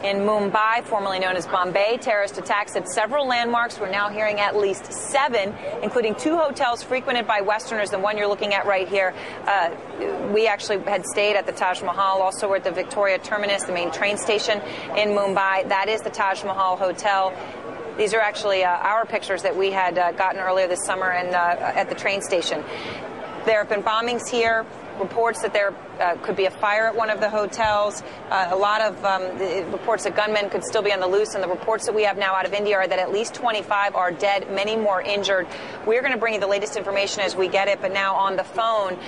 in Mumbai, formerly known as Bombay. Terrorist attacks at several landmarks. We're now hearing at least 7, including 2 hotels frequented by Westerners, the one you're looking at right here. We actually had stayed at the Taj Mahal. Also, we're at the Victoria Terminus, the main train station in Mumbai. That is the Taj Mahal Hotel. These are actually our pictures that we had gotten earlier this summer and at the train station. There have been bombings here, reports that there could be a fire at one of the hotels, a lot of reports that gunmen could still be on the loose, and the reports that we have now out of India are that at least 25 are dead, many more injured. We're going to bring you the latest information as we get it, but now on the phone,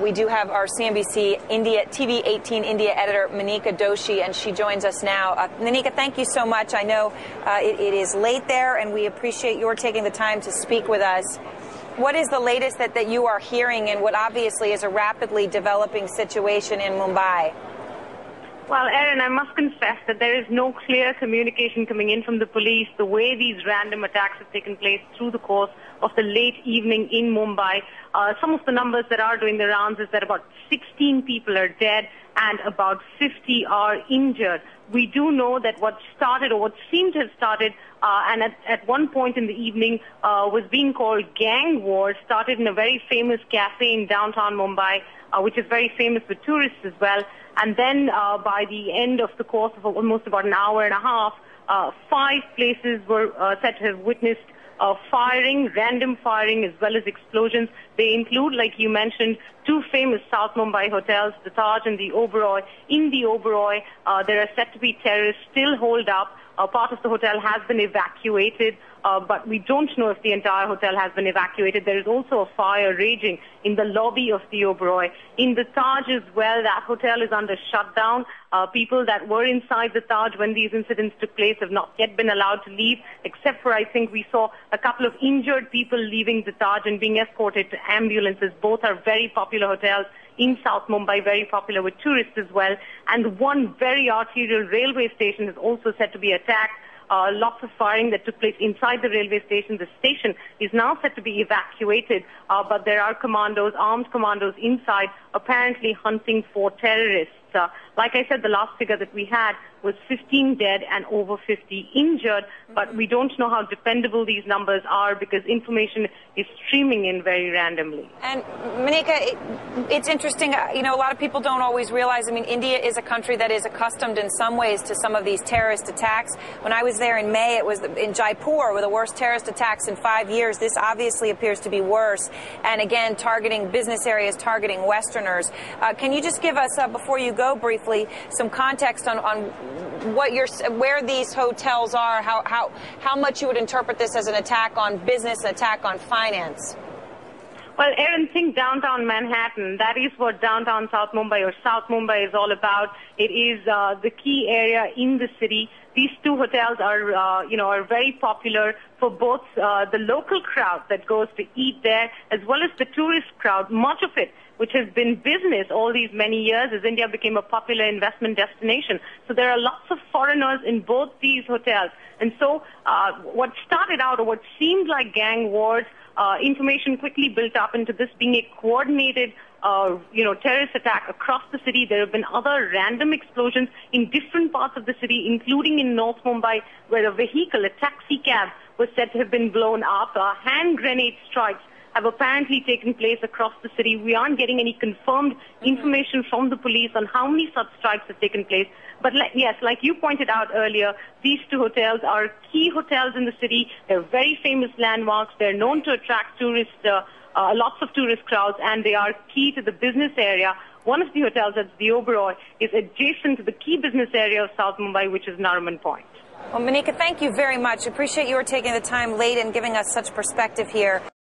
we do have our CNBC India TV 18 India editor, Manika Doshi, and she joins us now. Manika, thank you so much. I know it is late there, and we appreciate your taking the time to speak with us. What is the latest that you are hearing in what obviously is a rapidly developing situation in Mumbai? Well, Erin, I must confess that there is no clear communication coming in from the police the way these random attacks have taken place through the course of the late evening in Mumbai. Some of the numbers that are doing the rounds is that about 16 people are dead and about 50 are injured. We do know that what started, or what seemed to have started, and at one point in the evening was being called gang wars, started in a very famous cafe in downtown Mumbai, which is very famous for tourists as well. And then by the end of the course of almost about an hour and a half, 5 places were said to have witnessed firing, random firing, as well as explosions. They include, like you mentioned, 2 famous South Mumbai hotels, the Taj and the Oberoi. In the Oberoi, there are said to be terrorists still holed up. Part of the hotel has been evacuated, but we don't know if the entire hotel has been evacuated. There is also a fire raging in the lobby of the Oberoi. In the Taj as well, that hotel is under shutdown. People that were inside the Taj when these incidents took place have not yet been allowed to leave, except for, I think, we saw a couple of injured people leaving the Taj and being escorted to ambulances. Both are very popular hotels in South Mumbai, very popular with tourists as well. And one very arterial railway station is also said to be attacked. Lots of firing that took place inside the railway station. The station is now said to be evacuated, but there are commandos, armed commandos inside, apparently hunting for terrorists. Like I said, the last figure that we had was 15 dead and over 50 injured, but we don't know how dependable these numbers are because information is streaming in very randomly. And Manika, it's interesting, you know, a lot of people don't always realize, I mean, India is a country that is accustomed in some ways to some of these terrorist attacks. When I was there in May, it was in Jaipur, with the worst terrorist attacks in 5 years. This obviously appears to be worse. And again, targeting business areas, targeting Westerners. Can you just give us, before you go briefly, some context on what where these hotels are, how much you would interpret this as an attack on business, an attack on finance? Well, Erin, think downtown Manhattan. That is what downtown South Mumbai or South Mumbai is all about. It is the key area in the city. These 2 hotels are, are very popular for both the local crowd that goes to eat there, as well as the tourist crowd. Much of it, which has been business all these many years as India became a popular investment destination. So there are lots of foreigners in both these hotels. And so what started out, or what seemed like gang wars, information quickly built up into this being a coordinated terrorist attack across the city. There have been other random explosions in different parts of the city, including in North Mumbai, where a vehicle, a taxi cab, was said to have been blown up. Hand grenade strikes have apparently taken place across the city. We aren't getting any confirmed information from the police on how many such strikes have taken place. But yes, like you pointed out earlier, these 2 hotels are key hotels in the city. They're very famous landmarks. They're known to attract tourists, lots of tourist crowds, and they are key to the business area. One of the hotels, that's the Oberoi, is adjacent to the key business area of South Mumbai, which is Nariman Point. Well, Manika, thank you very much. Appreciate your taking the time late and giving us such perspective here.